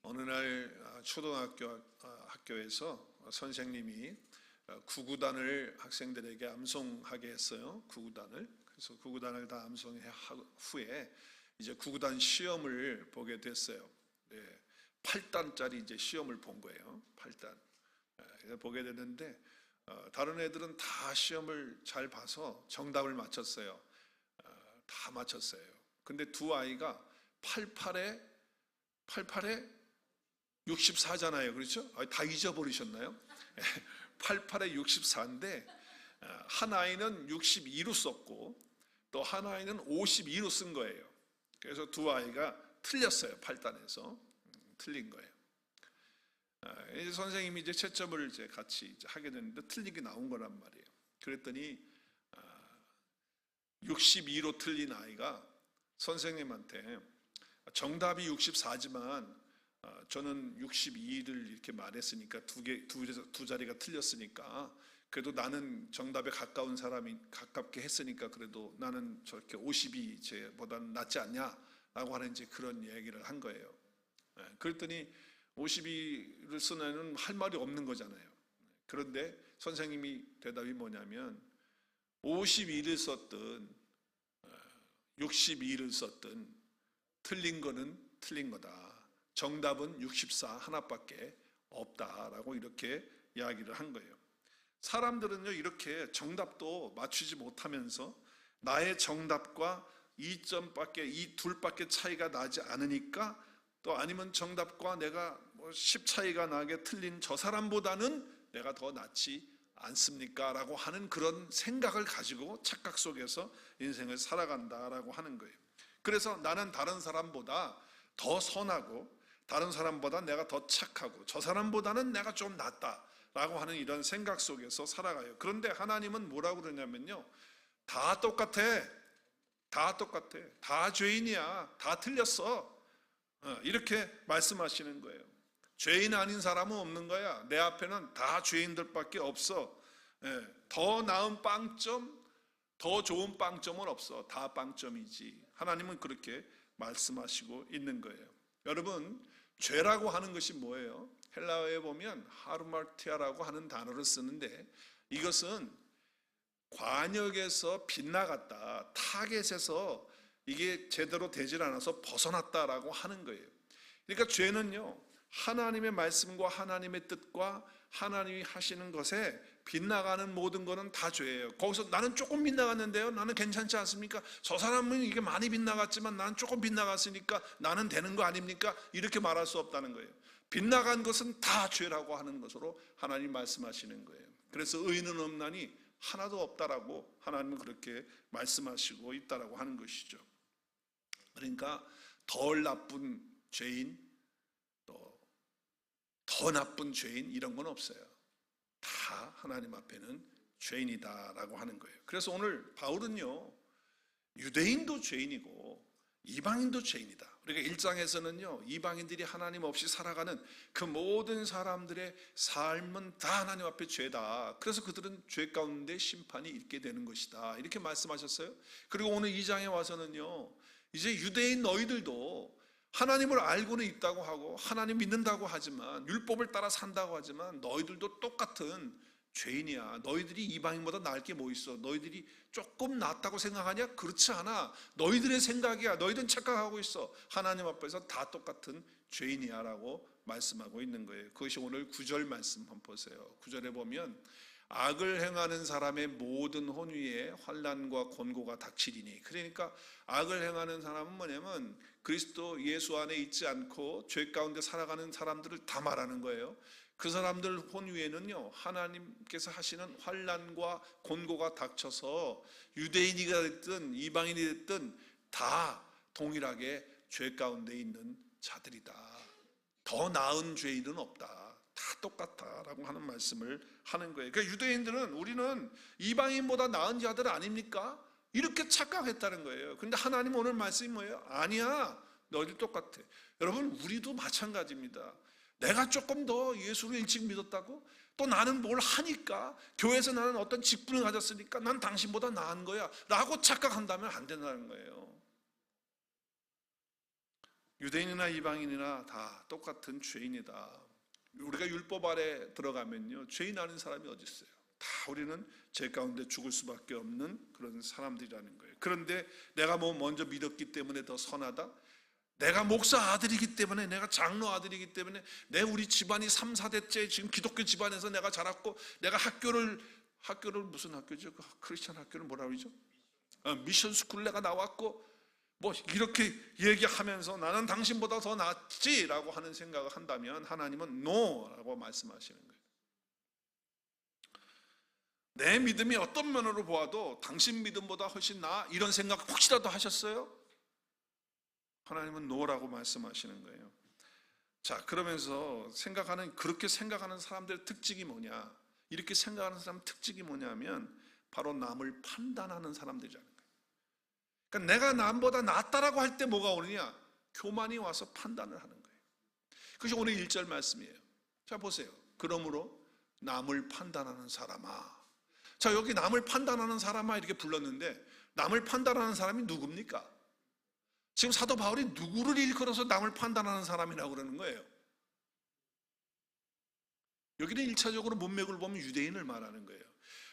어느 날 초등학교 학교에서 선생님이 구구단을 학생들에게 암송하게 했어요. 구구단을. 그래서 구구단을 다 암송한 후에 이제 구구단 시험을 보게 됐어요. 네, 8단짜리 이제 시험을 본 거예요. 8단. 보게 됐는데 다른 애들은 다 시험을 잘 봐서 정답을 맞췄어요. 다 맞췄어요. 근데 두 아이가 88에 64잖아요. 그렇죠? 다 잊어버리셨나요? 88에 64인데 한 아이는 62로 썼고 또 한 아이는 52로 쓴 거예요. 그래서 두 아이가 틀렸어요. 8단에서 틀린 거예요. 이제 선생님이 이제 채점을 이제 같이 이제 하게 됐는데 틀리게 나온 거란 말이에요. 그랬더니 62로 틀린 아이가 선생님한테 정답이 64지만 저는 62를 이렇게 말했으니까 두 자리가 틀렸으니까 그래도 나는 정답에 가까운 사람이 가깝게 했으니까 그래도 나는 저렇게 50이 쟤보다는 낫지 않냐라고 하는 이제 그런 얘기를 한 거예요. 그랬더니 52를 쓴 애는 할 말이 없는 거잖아요. 그런데 선생님이 대답이 뭐냐면 52를 썼든 62를 썼든 틀린 거는 틀린 거다. 정답은 64 하나밖에 없다라고 이렇게 이야기를 한 거예요. 사람들은요 이렇게 정답도 맞추지 못하면서 나의 정답과 2점밖에 이 둘밖에 차이가 나지 않으니까 또 아니면 정답과 내가 10 차이가 나게 틀린 저 사람보다는 내가 더 낫지 않습니까? 라고 하는 그런 생각을 가지고 착각 속에서 인생을 살아간다라고 하는 거예요. 그래서 나는 다른 사람보다 더 선하고 다른 사람보다 내가 더 착하고 저 사람보다는 내가 좀 낫다라고 하는 이런 생각 속에서 살아가요. 그런데 하나님은 뭐라고 그러냐면요, 다 똑같아. 다 죄인이야. 다 틀렸어. 이렇게 말씀하시는 거예요. 죄인 아닌 사람은 없는 거야. 내 앞에는 다 죄인들밖에 없어. 더 나은 빵점, 더 좋은 빵점은 없어. 다 빵점이지. 하나님은 그렇게 말씀하시고 있는 거예요. 여러분, 죄라고 하는 것이 뭐예요? 헬라어에 보면 하르마티아라고 하는 단어를 쓰는데 이것은 관역에서 빗나갔다, 타겟에서 이게 제대로 되질 않아서 벗어났다라고 하는 거예요. 그러니까 죄는요, 하나님의 말씀과 하나님의 뜻과 하나님이 하시는 것에 빗나가는 모든 것은 다 죄예요. 거기서 나는 조금 빗나갔는데요, 나는 괜찮지 않습니까? 저 사람은 이게 많이 빗나갔지만 나는 조금 빗나갔으니까 나는 되는 거 아닙니까? 이렇게 말할 수 없다는 거예요. 빗나간 것은 다 죄라고 하는 것으로 하나님 말씀하시는 거예요. 그래서 의인은 없나니 하나도 없다라고 하나님은 그렇게 말씀하시고 있다라고 하는 것이죠. 그러니까 덜 나쁜 죄인, 또 더 나쁜 죄인 이런 건 없어요. 다 하나님 앞에는 죄인이다라고 하는 거예요. 그래서 오늘 바울은요, 유대인도 죄인이고 이방인도 죄인이다. 우리가 1장에서는요, 이방인들이 하나님 없이 살아가는 그 모든 사람들의 삶은 다 하나님 앞에 죄다. 그래서 그들은 죄 가운데 심판이 있게 되는 것이다. 이렇게 말씀하셨어요. 그리고 오늘 2장에 와서는요, 이제 유대인 너희들도 하나님을 알고는 있다고 하고 하나님 믿는다고 하지만 율법을 따라 산다고 하지만 너희들도 똑같은 죄인이야. 너희들이 이방인보다 나을 게 뭐 있어? 너희들이 조금 낫다고 생각하냐? 그렇지 않아. 너희들의 생각이야. 너희들은 착각하고 있어. 하나님 앞에서 다 똑같은 죄인이야 라고 말씀하고 있는 거예요. 그것이 오늘 9절 말씀 한번 보세요. 9절에 보면 악을 행하는 사람의 모든 혼위에 환난과 곤고가 닥치리니. 그러니까 악을 행하는 사람은 뭐냐면 그리스도 예수 안에 있지 않고 죄 가운데 살아가는 사람들을 다 말하는 거예요. 그 사람들 혼위에는요, 하나님께서 하시는 환난과 곤고가 닥쳐서 유대인이가 됐든 이방인이 됐든 다 동일하게 죄 가운데 있는 자들이다. 더 나은 죄인은 없다. 다 똑같다라고 하는 말씀을 하는 거예요. 그러니까 유대인들은 우리는 이방인보다 나은 자들 아닙니까? 이렇게 착각했다는 거예요. 그런데 하나님 오늘 말씀이 뭐예요? 아니야. 너희들 똑같아. 여러분, 우리도 마찬가지입니다. 내가 조금 더 예수를 일찍 믿었다고? 또 나는 뭘 하니까, 교회에서 나는 어떤 직분을 가졌으니까 난 당신보다 나은 거야 라고 착각한다면 안 된다는 거예요. 유대인이나 이방인이나 다 똑같은 죄인이다. 우리가 율법 아래 들어가면요, 죄인 아닌 사람이 어디 있어요? 다 우리는 죄 가운데 죽을 수밖에 없는 그런 사람들이라는 거예요. 그런데 내가 뭐 먼저 믿었기 때문에 더 선하다? 내가 목사 아들이기 때문에, 내가 장로 아들이기 때문에, 우리 집안이 3, 4대째 지금 기독교 집안에서 내가 자랐고, 내가 학교를 무슨 학교죠? 그 크리스천 학교는 뭐라 그러죠? 미션 스쿨 내가 나왔고, 뭐 이렇게 얘기하면서 나는 당신보다 더 낫지라고 하는 생각을 한다면 하나님은 NO라고 말씀하시는 거예요. 내 믿음이 어떤 면으로 보아도 당신 믿음보다 훨씬 나아, 이런 생각 혹시라도 하셨어요? 하나님은 NO라고 말씀하시는 거예요. 자, 그러면서 그렇게 생각하는 사람들의 특징이 뭐냐? 이렇게 생각하는 사람 특징이 뭐냐면 바로 남을 판단하는 사람들이잖아요. 그러니까 내가 남보다 낫다라고 할 때 뭐가 오느냐? 교만이 와서 판단을 하는 거예요. 그것이 오늘 1절 말씀이에요. 자, 보세요. 그러므로 남을 판단하는 사람아. 자, 여기 남을 판단하는 사람아 이렇게 불렀는데, 남을 판단하는 사람이 누굽니까? 지금 사도 바울이 누구를 일컬어서 남을 판단하는 사람이라고 그러는 거예요? 여기는 1차적으로 문맥을 보면 유대인을 말하는 거예요.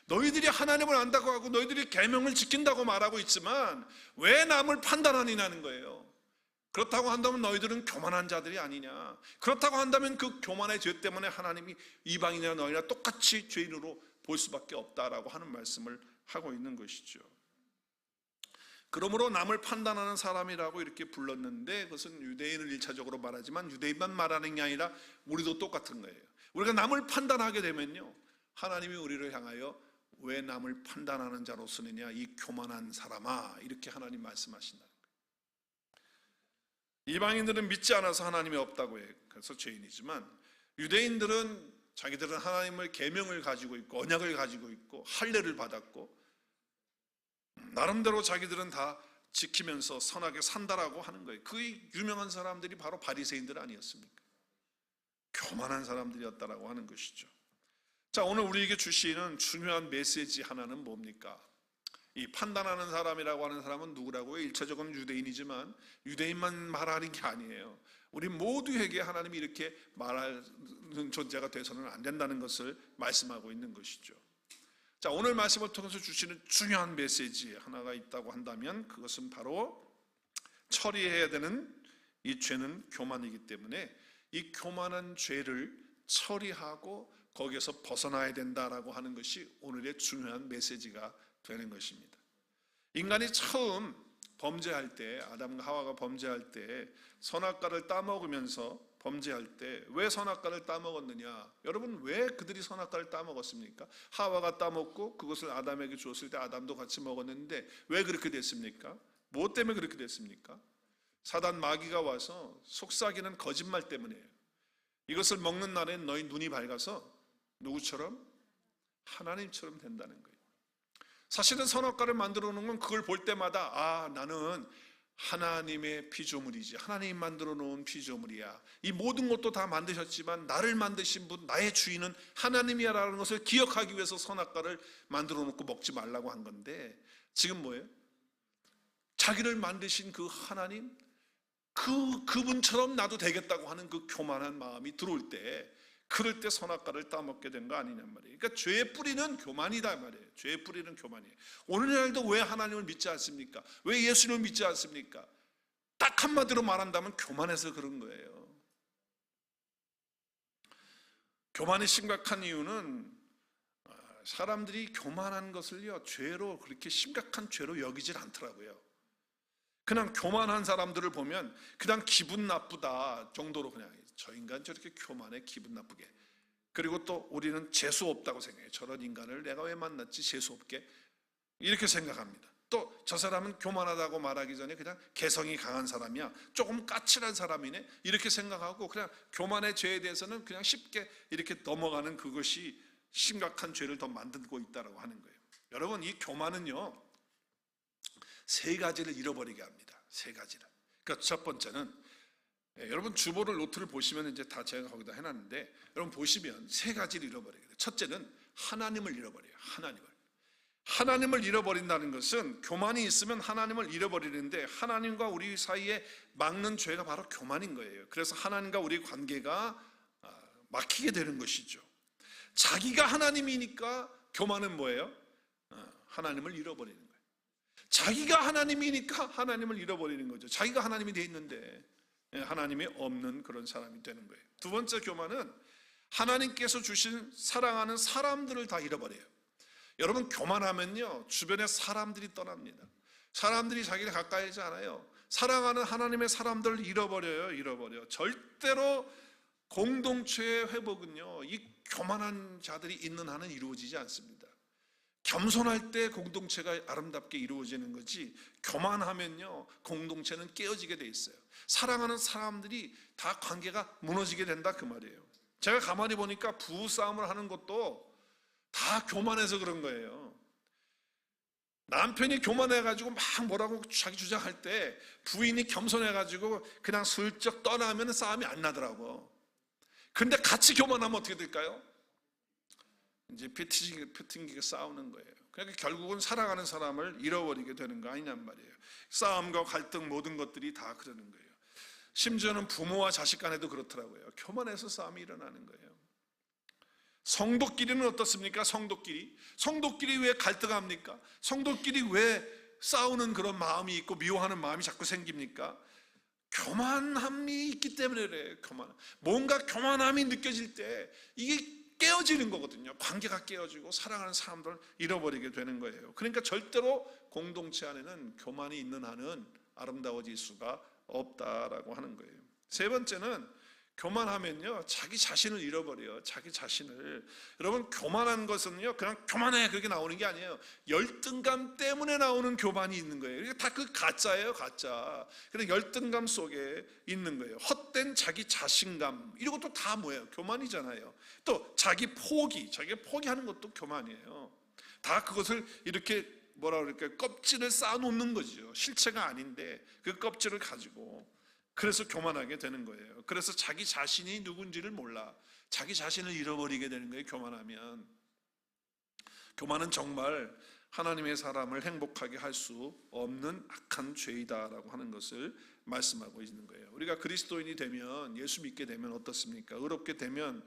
너희들이 하나님을 안다고 하고 너희들이 계명을 지킨다고 말하고 있지만 왜 남을 판단하느냐는 거예요. 그렇다고 한다면 너희들은 교만한 자들이 아니냐. 그렇다고 한다면 그 교만의 죄 때문에 하나님이 이방인이나 너희나 똑같이 죄인으로 볼 수밖에 없다라고 하는 말씀을 하고 있는 것이죠. 그러므로 남을 판단하는 사람이라고 이렇게 불렀는데, 그것은 유대인을 1차적으로 말하지만 유대인만 말하는 게 아니라 우리도 똑같은 거예요. 우리가 남을 판단하게 되면요, 하나님이 우리를 향하여 왜 남을 판단하는 자로 쓰느냐, 이 교만한 사람아, 이렇게 하나님 말씀하신다는 거예요. 이방인들은 믿지 않아서 하나님이 없다고 해요. 그래서 죄인이지만 유대인들은 자기들은 하나님의 계명을 가지고 있고 언약을 가지고 있고 할례를 받았고 나름대로 자기들은 다 지키면서 선하게 산다라고 하는 거예요. 그 유명한 사람들이 바로 바리새인들 아니었습니까? 교만한 사람들이었다라고 하는 것이죠. 자, 오늘 우리에게 주시는 중요한 메시지 하나는 뭡니까? 이 판단하는 사람이라고 하는 사람은 누구라고요? 1차적으로는 유대인이지만 유대인만 말하는 게 아니에요. 우리 모두에게 하나님이 이렇게 말하는 존재가 돼서는 안 된다는 것을 말씀하고 있는 것이죠. 자, 오늘 말씀을 통해서 주시는 중요한 메시지 하나가 있다고 한다면 그것은 바로 처리해야 되는 이 죄는 교만이기 때문에 이 교만한 죄를 처리하고 거기에서 벗어나야 된다라고 하는 것이 오늘의 중요한 메시지가 되는 것입니다. 인간이 처음 범죄할 때, 아담과 하와가 범죄할 때 선악과를 따먹으면서 범죄할 때 왜 선악과를 따먹었느냐? 여러분, 왜 그들이 선악과를 따먹었습니까? 하와가 따먹고 그것을 아담에게 줬을 때 아담도 같이 먹었는데 왜 그렇게 됐습니까? 무엇 때문에 그렇게 됐습니까? 사단 마귀가 와서 속삭이는 거짓말 때문이에요. 이것을 먹는 날엔 너희 눈이 밝아서 누구처럼? 하나님처럼 된다는 거예요. 사실은 선악과를 만들어 놓은 건 그걸 볼 때마다 아, 나는 하나님의 피조물이지, 하나님 만들어 놓은 피조물이야, 이 모든 것도 다 만드셨지만 나를 만드신 분, 나의 주인은 하나님이야 라는 것을 기억하기 위해서 선악과를 만들어 놓고 먹지 말라고 한 건데, 지금 뭐예요? 자기를 만드신 그 하나님, 그분처럼 나도 되겠다고 하는 그 교만한 마음이 들어올 때, 그럴 때 선악과를 따먹게 된 거 아니냔 말이에요. 그러니까 죄의 뿌리는 교만이다 말이에요. 죄의 뿌리는 교만이에요. 오늘날도 왜 하나님을 믿지 않습니까? 왜 예수님을 믿지 않습니까? 딱 한마디로 말한다면 교만해서 그런 거예요. 교만이 심각한 이유는 사람들이 교만한 것을요, 죄로, 그렇게 심각한 죄로 여기질 않더라고요. 그냥 교만한 사람들을 보면 그냥 기분 나쁘다 정도로, 그냥 저 인간 저렇게 교만해, 기분 나쁘게. 그리고 또 우리는 재수 없다고 생각해요. 저런 인간을 내가 왜 만났지, 재수 없게, 이렇게 생각합니다. 또 저 사람은 교만하다고 말하기 전에 그냥 개성이 강한 사람이야, 조금 까칠한 사람이네, 이렇게 생각하고 그냥 교만의 죄에 대해서는 그냥 쉽게 이렇게 넘어가는, 그것이 심각한 죄를 더 만들고 있다고 하는 거예요. 여러분, 이 교만은요, 세 가지를 잃어버리게 합니다. 세 가지를. 그러니까 첫 번째는, 여러분 주보를 노트를 보시면 이제 다 제가 거기다 해놨는데, 여러분 보시면 세 가지를 잃어버리게 돼요. 첫째는 하나님을 잃어버려요. 하나님을. 하나님을 잃어버린다는 것은, 교만이 있으면 하나님을 잃어버리는데, 하나님과 우리 사이에 막는 죄가 바로 교만인 거예요. 그래서 하나님과 우리 관계가 막히게 되는 것이죠. 자기가 하나님이니까 교만은 뭐예요? 하나님을 잃어버리는 거예요. 자기가 하나님이니까 하나님을 잃어버리는 거죠. 자기가 하나님이 돼 있는데 하나님이 없는 그런 사람이 되는 거예요. 두 번째 교만은 하나님께서 주신 사랑하는 사람들을 다 잃어버려요. 여러분, 교만하면요, 주변에 사람들이 떠납니다. 사람들이 자기를 가까이 하지 않아요. 사랑하는 하나님의 사람들을 잃어버려요. 절대로 공동체의 회복은요, 이 교만한 자들이 있는 한은 이루어지지 않습니다. 겸손할 때 공동체가 아름답게 이루어지는 거지, 교만하면요 공동체는 깨어지게 돼 있어요. 사랑하는 사람들이 다 관계가 무너지게 된다, 그 말이에요. 제가 가만히 보니까 부부싸움을 하는 것도 다 교만해서 그런 거예요. 남편이 교만해가지고 막 뭐라고 자기 주장할 때 부인이 겸손해가지고 그냥 슬쩍 떠나면 싸움이 안 나더라고. 근데 같이 교만하면 어떻게 될까요? 이제 피팅기가 싸우는 거예요. 그러니까 결국은 사랑하는 사람을 잃어버리게 되는 거 아니냔 말이에요. 싸움과 갈등 모든 것들이 다 그러는 거예요. 심지어는 부모와 자식 간에도 그렇더라고요. 교만해서 싸움이 일어나는 거예요. 성도끼리는 어떻습니까? 성도끼리 왜 갈등합니까? 성도끼리 왜 싸우는 그런 마음이 있고 미워하는 마음이 자꾸 생깁니까? 교만함이 있기 때문에 그래요. 뭔가 교만함이 느껴질 때 이게 깨어지는 거거든요. 관계가 깨어지고 사랑하는 사람들을 잃어버리게 되는 거예요. 그러니까 절대로 공동체 안에는 교만이 있는 한은 아름다워질 수가 없다라고 하는 거예요. 세 번째는, 교만하면요 자기 자신을 잃어버려요. 자기 자신을. 여러분, 교만한 것은요 그냥 교만해 그렇게 나오는 게 아니에요. 열등감 때문에 나오는 교만이 있는 거예요. 이게 다 그 가짜예요, 가짜. 그래서 열등감 속에 있는 거예요. 헛된 자기 자신감, 이런 것도 다 뭐예요? 교만이잖아요. 또 자기가 포기하는 것도 교만이에요. 다 그것을 이렇게 뭐라 그럴까요? 껍질을 쌓아놓는 거죠. 실체가 아닌데 그 껍질을 가지고, 그래서 교만하게 되는 거예요. 그래서 자기 자신이 누군지를 몰라 자기 자신을 잃어버리게 되는 거예요. 교만하면. 교만은 정말 하나님의 사람을 행복하게 할 수 없는 악한 죄이다라고 하는 것을 말씀하고 있는 거예요. 우리가 그리스도인이 되면, 예수 믿게 되면 어떻습니까? 의롭게 되면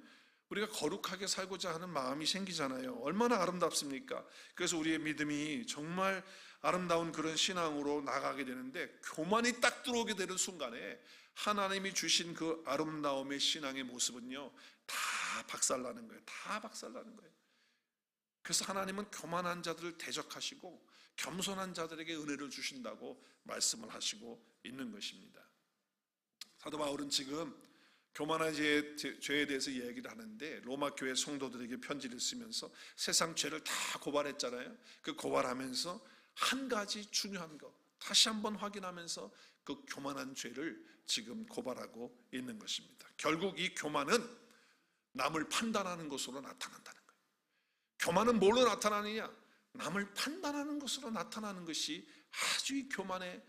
우리가 거룩하게 살고자 하는 마음이 생기잖아요. 얼마나 아름답습니까? 그래서 우리의 믿음이 정말 아름다운 그런 신앙으로 나가게 되는데, 교만이 딱 들어오게 되는 순간에 하나님이 주신 그 아름다움의 신앙의 모습은요 다 박살나는 거예요. 다 박살나는 거예요. 그래서 하나님은 교만한 자들을 대적하시고 겸손한 자들에게 은혜를 주신다고 말씀을 하시고 있는 것입니다. 사도 바울은 지금 교만한 죄에 대해서 얘기를 하는데, 로마 교회 성도들에게 편지를 쓰면서 세상 죄를 다 고발했잖아요. 그 고발하면서 한 가지 중요한 거 다시 한번 확인하면서 그 교만한 죄를 지금 고발하고 있는 것입니다. 결국 이 교만은 남을 판단하는 것으로 나타난다는 거예요. 교만은 뭘로 나타나느냐? 남을 판단하는 것으로 나타나는 것이 아주 이 교만의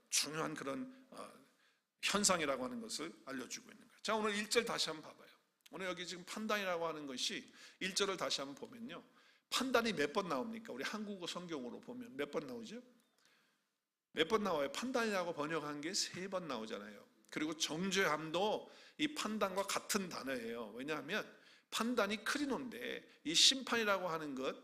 중요한 그런 현상이라고 하는 것을 알려주고 있는 거예요. 자, 오늘 1절 다시 한번 봐봐요. 오늘 여기 지금 판단이라고 하는 것이 1절을 다시 한번 보면요, 판단이 몇 번 나옵니까? 우리 한국어 성경으로 보면 몇 번 나오죠? 몇 번 나와요? 판단이라고 번역한 게 3번 나오잖아요. 그리고 정죄함도 이 판단과 같은 단어예요. 왜냐하면 판단이 크리노인데 이 심판이라고 하는 것,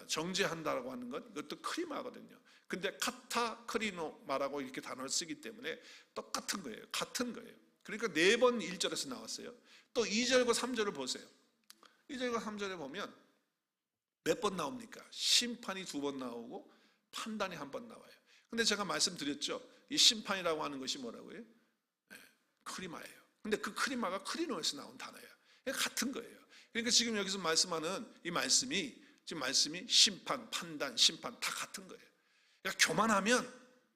정죄한다라고 하는 것, 이것도 크리마거든요. 근데 카타 크리노마라고 이렇게 단어를 쓰기 때문에 똑같은 거예요. 같은 거예요. 그러니까 4번 1절에서 나왔어요. 또 2절과 3절을 보세요. 2절과 3절에 보면 몇 번 나옵니까? 심판이 2번 나오고 판단이 1번 나와요. 근데 제가 말씀드렸죠. 이 심판이라고 하는 것이 뭐라고요? 네, 크리마예요. 근데 그 크리마가 크리노에서 나온 단어예요. 같은 거예요. 그러니까 지금 여기서 말씀하는 이 말씀이, 지금 말씀이 심판, 판단, 심판 다 같은 거예요. 그러니까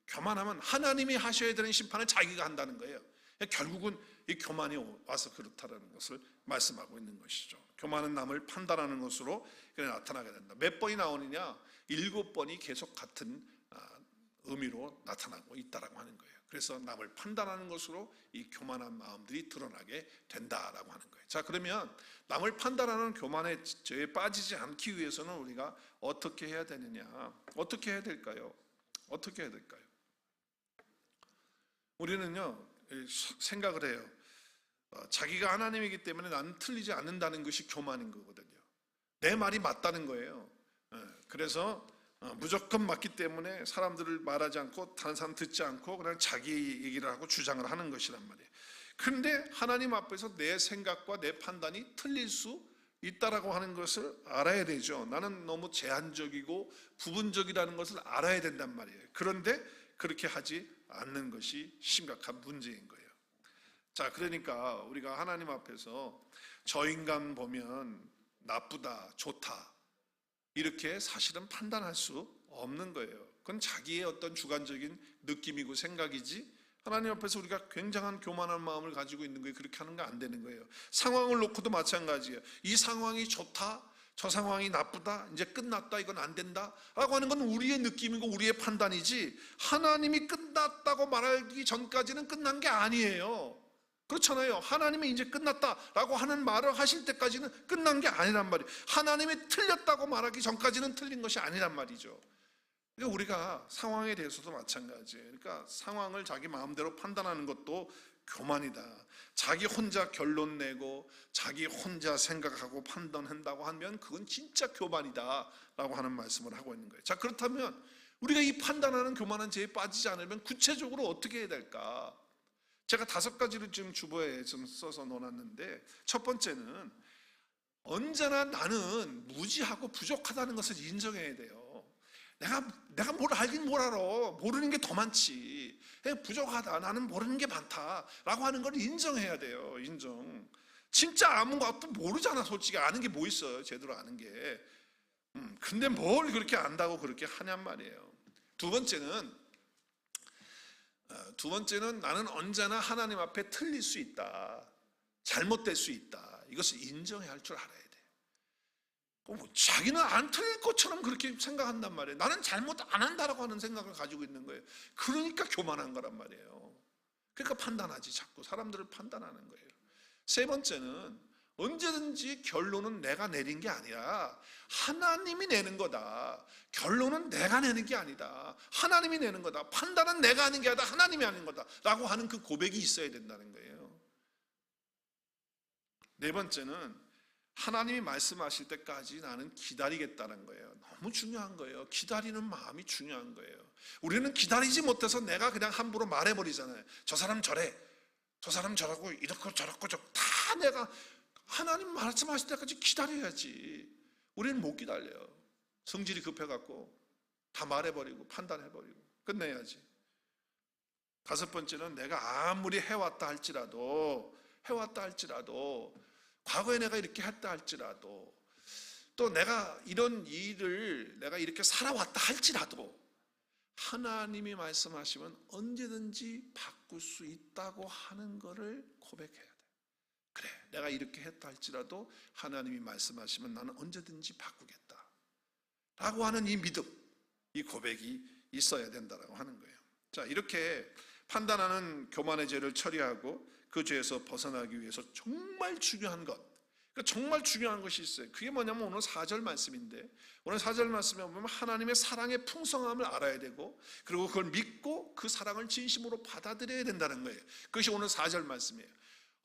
교만하면 하나님이 하셔야 되는 심판을 자기가 한다는 거예요. 그러니까 결국은 이 교만이 와서 그렇다는 것을 말씀하고 있는 것이죠. 교만은 남을 판단하는 것으로 나타나게 된다. 몇 번이 나오느냐? 7번이 계속 같은 의미로 나타나고 있다라고 하는 거예요. 그래서 남을 판단하는 것으로 이 교만한 마음들이 드러나게 된다라고 하는 거예요. 자, 그러면 남을 판단하는 교만의 죄에 빠지지 않기 위해서는 우리가 어떻게 해야 되느냐? 어떻게 해야 될까요? 어떻게 해야 될까요? 우리는요, 생각을 해요. 자기가 하나님이기 때문에 나는 틀리지 않는다는 것이 교만인 거거든요. 내 말이 맞다는 거예요. 그래서 무조건 맞기 때문에 사람들을 말하지 않고 다른 사람 듣지 않고 그냥 자기 얘기를 하고 주장을 하는 것이란 말이에요. 그런데 하나님 앞에서 내 생각과 내 판단이 틀릴 수 있다라고 하는 것을 알아야 되죠. 나는 너무 제한적이고 부분적이라는 것을 알아야 된단 말이에요. 그런데 그렇게 하지 않는 것이 심각한 문제인 거예요. 자, 그러니까 우리가 하나님 앞에서 저 인간 보면 나쁘다, 좋다 이렇게 사실은 판단할 수 없는 거예요. 그건 자기의 어떤 주관적인 느낌이고 생각이지 하나님 앞에서 우리가 굉장한 교만한 마음을 가지고 있는 거예요. 그렇게 하는 거 안 되는 거예요. 상황을 놓고도 마찬가지예요. 이 상황이 좋다, 저 상황이 나쁘다, 이제 끝났다, 이건 안 된다 라고 하는 건 우리의 느낌이고 우리의 판단이지 하나님이 끝났다고 말하기 전까지는 끝난 게 아니에요. 그렇잖아요. 하나님이 이제 끝났다라고 하는 말을 하실 때까지는 끝난 게 아니란 말이에요. 하나님이 틀렸다고 말하기 전까지는 틀린 것이 아니란 말이죠. 그러니까 우리가 상황에 대해서도 마찬가지예요. 그러니까 상황을 자기 마음대로 판단하는 것도 교만이다. 자기 혼자 결론 내고 자기 혼자 생각하고 판단한다고 하면 그건 진짜 교만이다 라고 하는 말씀을 하고 있는 거예요. 자, 그렇다면 우리가 이 판단하는 교만한 죄에 빠지지 않으면 구체적으로 어떻게 해야 될까? 제가 5가지를 지금 주보에 좀 써서 놓았는데, 첫 번째는 언제나 나는 무지하고 부족하다는 것을 인정해야 돼요. 내가 뭘 알긴 뭘 알아. 모르는 게 더 많지. 부족하다, 나는 모르는 게 많다 라고 하는 걸 인정해야 돼요. 인정. 진짜 아무것도 모르잖아. 솔직히 아는 게 뭐 있어요. 제대로 아는 게. 근데 뭘 그렇게 안다고 그렇게 하냔 말이에요. 두 번째는 나는 언제나 하나님 앞에 틀릴 수 있다, 잘못될 수 있다. 이것을 인정해야 할 줄 알아야 돼. 자기는 안 틀릴 것처럼 그렇게 생각한단 말이에요. 나는 잘못 안 한다라고 하는 생각을 가지고 있는 거예요. 그러니까 교만한 거란 말이에요. 그러니까 판단하지, 자꾸 사람들을 판단하는 거예요. 세 번째는 언제든지 결론은 내가 내린 게 아니라 하나님이 내는 거다. 결론은 내가 내는 게 아니다. 하나님이 내는 거다. 판단은 내가 하는 게 아니라 하나님이 하는 거다 라고 하는 그 고백이 있어야 된다는 거예요. 네 번째는 하나님이 말씀하실 때까지 나는 기다리겠다는 거예요. 너무 중요한 거예요. 기다리는 마음이 중요한 거예요. 우리는 기다리지 못해서 내가 그냥 함부로 말해버리잖아요. 저 사람 저래, 저 사람 저라고, 이렇고 저렇고 다 내가 하나님 말씀하실 때까지 기다려야지. 우리는 못 기다려요. 성질이 급해갖고 다 말해버리고 판단해버리고 끝내야지. 5번째는 내가 아무리 해왔다 할지라도 과거에 내가 이렇게 했다 할지라도 또 내가 이런 일을 내가 이렇게 살아왔다 할지라도 하나님이 말씀하시면 언제든지 바꿀 수 있다고 하는 것을 고백해야 돼. 그래, 내가 이렇게 했다 할지라도 하나님이 말씀하시면 나는 언제든지 바꾸겠다 라고 하는 이 믿음, 이 고백이 있어야 된다고 하는 거예요. 자, 이렇게 판단하는 교만의 죄를 처리하고 그 죄에서 벗어나기 위해서 정말 중요한 것, 정말 중요한 것이 있어요. 그게 뭐냐면 오늘 4절 말씀인데, 오늘 4절 말씀에 보면 하나님의 사랑의 풍성함을 알아야 되고 그리고 그걸 믿고 그 사랑을 진심으로 받아들여야 된다는 거예요. 그것이 오늘 4절 말씀이에요.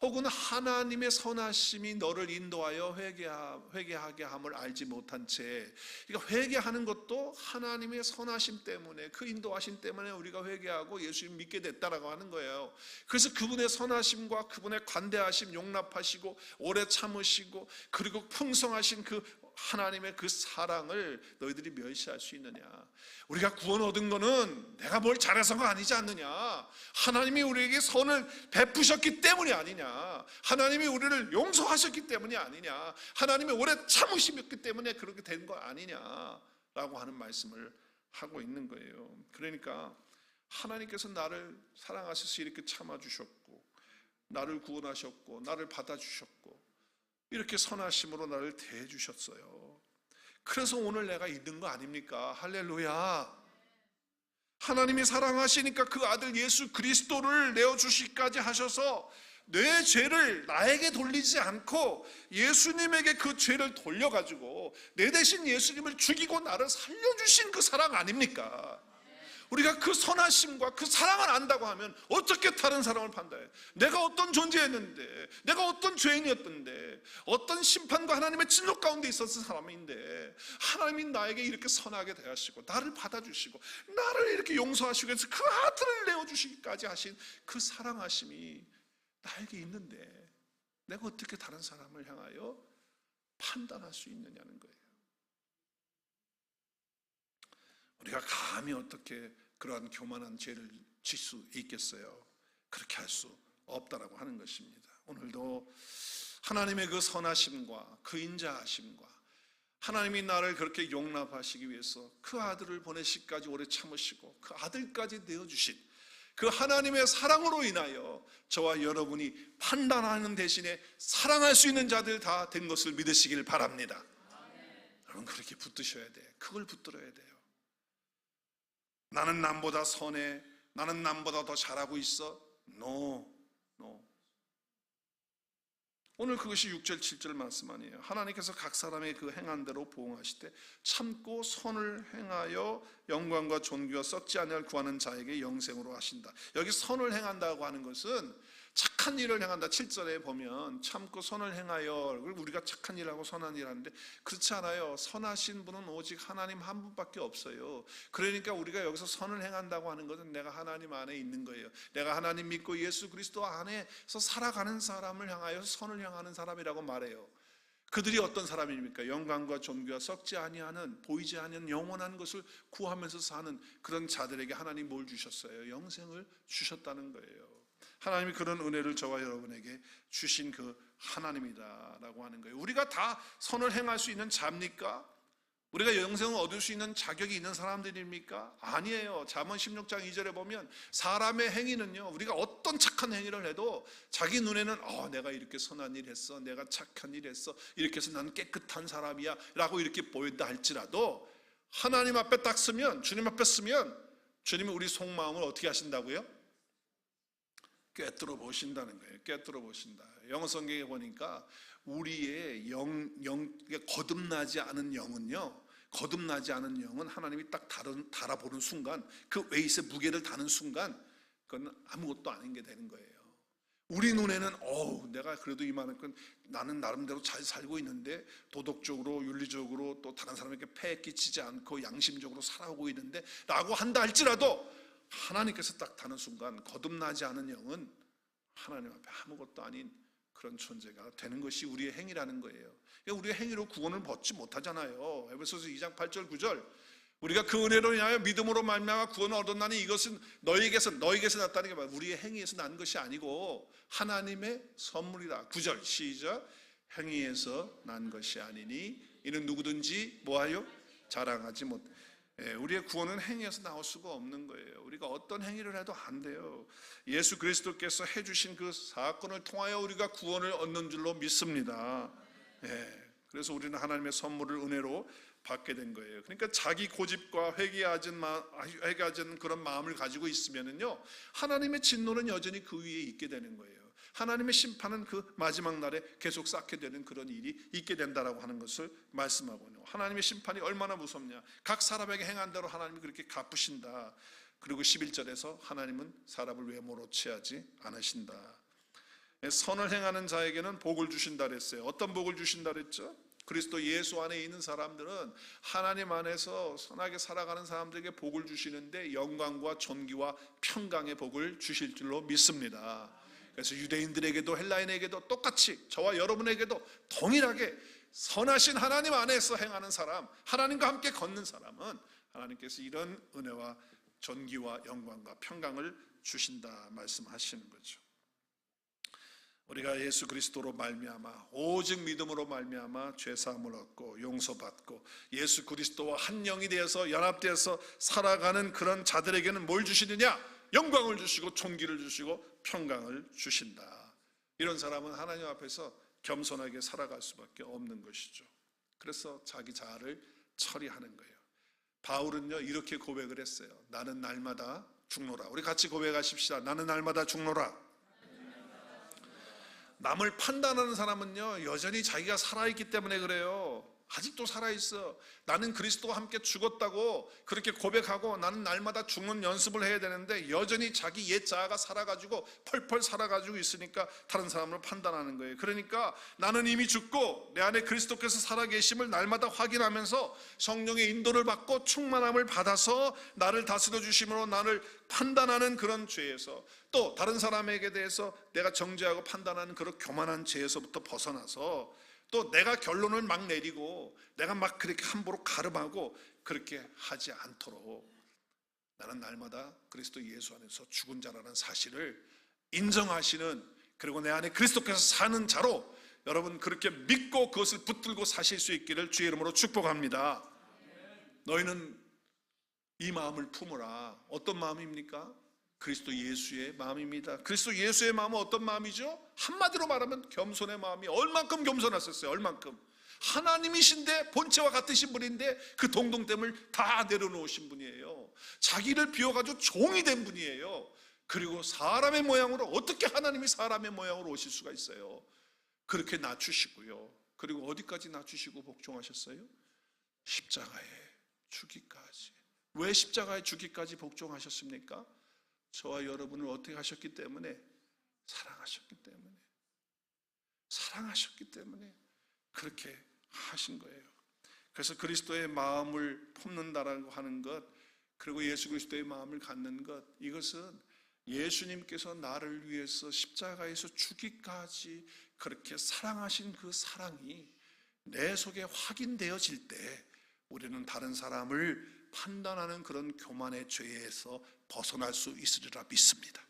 혹은 하나님의 선하심이 너를 인도하여 회개하게 함을 알지 못한 채, 그러니까 회개하는 것도 하나님의 선하심 때문에, 그 인도하심 때문에 우리가 회개하고 예수님 믿게 됐다라고 하는 거예요. 그래서 그분의 선하심과 그분의 관대하심, 용납하시고 오래 참으시고 그리고 풍성하신 그 하나님의 그 사랑을 너희들이 멸시할 수 있느냐? 우리가 구원 얻은 거는 내가 뭘 잘해서가 아니지 않느냐? 하나님이 우리에게 선을 베푸셨기 때문이 아니냐? 하나님이 우리를 용서하셨기 때문이 아니냐? 하나님이 오래 참으셨기 때문에 그렇게 된 거 아니냐라고 하는 말씀을 하고 있는 거예요. 그러니까 하나님께서 나를 사랑하셔서 이렇게 참아주셨고 나를 구원하셨고 나를 받아주셨고 이렇게 선하심으로 나를 대해주셨어요. 그래서 오늘 내가 있는 거 아닙니까? 할렐루야. 하나님이 사랑하시니까 그 아들 예수 그리스도를 내어주시기까지 하셔서 내 죄를 나에게 돌리지 않고 예수님에게 그 죄를 돌려가지고 내 대신 예수님을 죽이고 나를 살려주신 그 사랑 아닙니까? 우리가 그 선하심과 그 사랑을 안다고 하면 어떻게 다른 사람을 판단해? 내가 어떤 존재였는데, 내가 어떤 죄인이었던데, 어떤 심판과 하나님의 진노 가운데 있었던 사람인데 하나님이 나에게 이렇게 선하게 대하시고 나를 받아주시고 나를 이렇게 용서하시고 해서 그 아들을 내어주시기까지 하신 그 사랑하심이 나에게 있는데 내가 어떻게 다른 사람을 향하여 판단할 수 있느냐는 거예요. 우리가 감히 어떻게 그러한 교만한 죄를 질 수 있겠어요? 그렇게 할 수 없다라고 하는 것입니다. 오늘도 하나님의 그 선하심과 그 인자하심과 하나님이 나를 그렇게 용납하시기 위해서 그 아들을 보내시기까지 오래 참으시고 그 아들까지 내어주신 그 하나님의 사랑으로 인하여 저와 여러분이 판단하는 대신에 사랑할 수 있는 자들 다 된 것을 믿으시길 바랍니다. 여러분 그렇게 붙드셔야 돼. 그걸 붙들어야 돼요. 나는 남보다 선해, 나는 남보다 더 잘하고 있어. No. 오늘 그것이 6절 7절 말씀 아니에요. 하나님께서 각 사람의 그 행한 대로 보응하시되 참고 선을 행하여 영광과 존귀와 썩지 아니할 구하는 자에게 영생으로 하신다. 여기 선을 행한다고 하는 것은 착한 일을 행한다. 7절에 보면 참고 선을 행하여, 우리가 착한 일하고 선한 일 하는데 그렇지 않아요. 선하신 분은 오직 하나님 한 분밖에 없어요. 그러니까 우리가 여기서 선을 행한다고 하는 것은 내가 하나님 안에 있는 거예요. 내가 하나님 믿고 예수 그리스도 안에서 살아가는 사람을 향하여 선을 향하는 사람이라고 말해요. 그들이 어떤 사람입니까? 영광과 존귀와 썩지 아니하는, 보이지 않는 영원한 것을 구하면서 사는 그런 자들에게 하나님 뭘 주셨어요? 영생을 주셨다는 거예요. 하나님이 그런 은혜를 저와 여러분에게 주신 그 하나님이다라고 하는 거예요. 우리가 다 선을 행할 수 있는 자입니까? 우리가 영생을 얻을 수 있는 자격이 있는 사람들입니까? 아니에요. 잠언 16장 2절에 보면 사람의 행위는요, 우리가 어떤 착한 행위를 해도 자기 눈에는 내가 이렇게 선한 일 했어, 내가 착한 일 했어, 이렇게 해서 나는 깨끗한 사람이야 라고 이렇게 보인다 할지라도 하나님 앞에 딱 서면, 주님 앞에 서면 주님은 우리 속마음을 어떻게 하신다고요? 꿰뚫어 보신다는 거예요. 꿰뚫어 보신다. 영어 성경에 보니까 우리의 거듭나지 않은 영은요, 거듭나지 않은 영은 하나님이 딱 달아보는 순간, 그 웨이스의 무게를 다는 순간 그건 아무것도 아닌 게 되는 거예요. 우리 눈에는 내가 그래도 이만큼 나는 나름대로 잘 살고 있는데, 도덕적으로 윤리적으로 또 다른 사람에게 폐해 끼치지 않고 양심적으로 살아오고 있는데 라고 한다 할지라도 하나님께서 딱 다는 순간 거듭나지 않은 영은 하나님 앞에 아무것도 아닌 그런 존재가 되는 것이 우리의 행위라는 거예요. 우리의 행위로 구원을 받지 못하잖아요. 에베소서 2장 8절 9절 우리가 그 은혜로 인하여 믿음으로 말미암아 구원을 얻었나니 이것은 너희에게서 났다는 게 말이에요. 우리의 행위에서 난 것이 아니고 하나님의 선물이다. 9절 시작. 행위에서 난 것이 아니니 이는 누구든지 뭐하여 자랑하지 못. 우리의 구원은 행위에서 나올 수가 없는 거예요. 우리가 어떤 행위를 해도 안 돼요. 예수 그리스도께서 해주신 그 사건을 통하여 우리가 구원을 얻는 줄로 믿습니다. 그래서 우리는 하나님의 선물을 은혜로 받게 된 거예요. 그러니까 자기 고집과 회개하지 않은 그런 마음을 가지고 있으면은요, 하나님의 진노는 여전히 그 위에 있게 되는 거예요. 하나님의 심판은 그 마지막 날에 계속 쌓게 되는 그런 일이 있게 된다라고 하는 것을 말씀하고 있는 거예요. 하나님의 심판이 얼마나 무섭냐. 각 사람에게 행한 대로 하나님이 그렇게 갚으신다. 그리고 11절에서 하나님은 사람을 외모로 취하지 않으신다. 선을 행하는 자에게는 복을 주신다 그랬어요. 어떤 복을 주신다 그랬죠? 그리스도 예수 안에 있는 사람들은 하나님 안에서 선하게 살아가는 사람들에게 복을 주시는데 영광과 존귀와 평강의 복을 주실 줄로 믿습니다. 그래서 유대인들에게도 헬라인에게도 똑같이 저와 여러분에게도 동일하게 선하신 하나님 안에서 행하는 사람, 하나님과 함께 걷는 사람은 하나님께서 이런 은혜와 존귀와 영광과 평강을 주신다 말씀하시는 거죠. 우리가 예수 그리스도로 말미암아 오직 믿음으로 말미암아 죄 사함을 얻고 용서받고 예수 그리스도와 한 영이 되어서 연합되어서 살아가는 그런 자들에게는 뭘 주시느냐? 영광을 주시고 존귀를 주시고 평강을 주신다. 이런 사람은 하나님 앞에서 겸손하게 살아갈 수밖에 없는 것이죠. 그래서 자기 자아를 처리하는 거예요. 바울은요 이렇게 고백을 했어요. 나는 날마다 죽노라. 우리 같이 고백하십시다. 나는 날마다 죽노라. 남을 판단하는 사람은요 여전히 자기가 살아있기 때문에 그래요. 아직도 살아있어. 나는 그리스도와 함께 죽었다고 그렇게 고백하고 나는 날마다 죽는 연습을 해야 되는데 여전히 자기 옛 자아가 살아가지고 펄펄 살아가지고 있으니까 다른 사람을 판단하는 거예요. 그러니까 나는 이미 죽고 내 안에 그리스도께서 살아계심을 날마다 확인하면서 성령의 인도를 받고 충만함을 받아서 나를 다스려 주심으로 나를 판단하는 그런 죄에서, 또 다른 사람에게 대해서 내가 정죄하고 판단하는 그런 교만한 죄에서부터 벗어나서 또 내가 결론을 막 내리고 내가 막 그렇게 함부로 가름하고 그렇게 하지 않도록 나는 날마다 그리스도 예수 안에서 죽은 자라는 사실을 인정하시는, 그리고 내 안에 그리스도께서 사는 자로 여러분 그렇게 믿고 그것을 붙들고 사실 수 있기를 주의 이름으로 축복합니다. 너희는 이 마음을 품으라. 어떤 마음입니까? 그리스도 예수의 마음입니다. 그리스도 예수의 마음은 어떤 마음이죠? 한마디로 말하면 겸손의 마음이 얼만큼 겸손하셨어요. 얼만큼. 하나님이신데 본체와 같으신 분인데 그 동등됨을 다 내려놓으신 분이에요. 자기를 비워가지고 종이 된 분이에요. 그리고 사람의 모양으로, 어떻게 하나님이 사람의 모양으로 오실 수가 있어요? 그렇게 낮추시고요. 그리고 어디까지 낮추시고 복종하셨어요? 십자가에 죽기까지. 왜 십자가에 죽기까지 복종하셨습니까? 저와 여러분을 어떻게 하셨기 때문에? 사랑하셨기 때문에. 사랑하셨기 때문에 그렇게 하신 거예요. 그래서 그리스도의 마음을 품는다라고 하는 것, 그리고 예수 그리스도의 마음을 갖는 것, 이것은 예수님께서 나를 위해서 십자가에서 죽기까지 그렇게 사랑하신 그 사랑이 내 속에 확인되어질 때 우리는 다른 사람을 판단하는 그런 교만의 죄에서 벗어날 수 있으리라 믿습니다.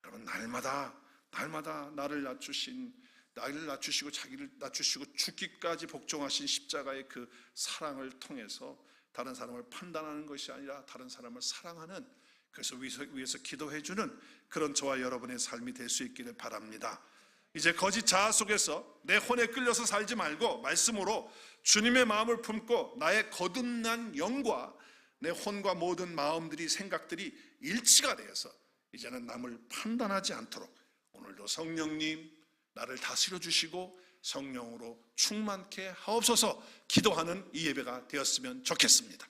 여러분, 날마다 나를 낮추시고 자기를 낮추시고 죽기까지 복종하신 십자가의 그 사랑을 통해서 다른 사람을 판단하는 것이 아니라 다른 사람을 사랑하는, 그래서 위해서 기도해주는 그런 저와 여러분의 삶이 될 수 있기를 바랍니다. 이제 거짓 자아 속에서 내 혼에 끌려서 살지 말고 말씀으로 주님의 마음을 품고 나의 거듭난 영과 내 혼과 모든 마음들이, 생각들이 일치가 되어서 이제는 남을 판단하지 않도록 오늘도 성령님 나를 다스려 주시고 성령으로 충만케 하옵소서 기도하는 이 예배가 되었으면 좋겠습니다.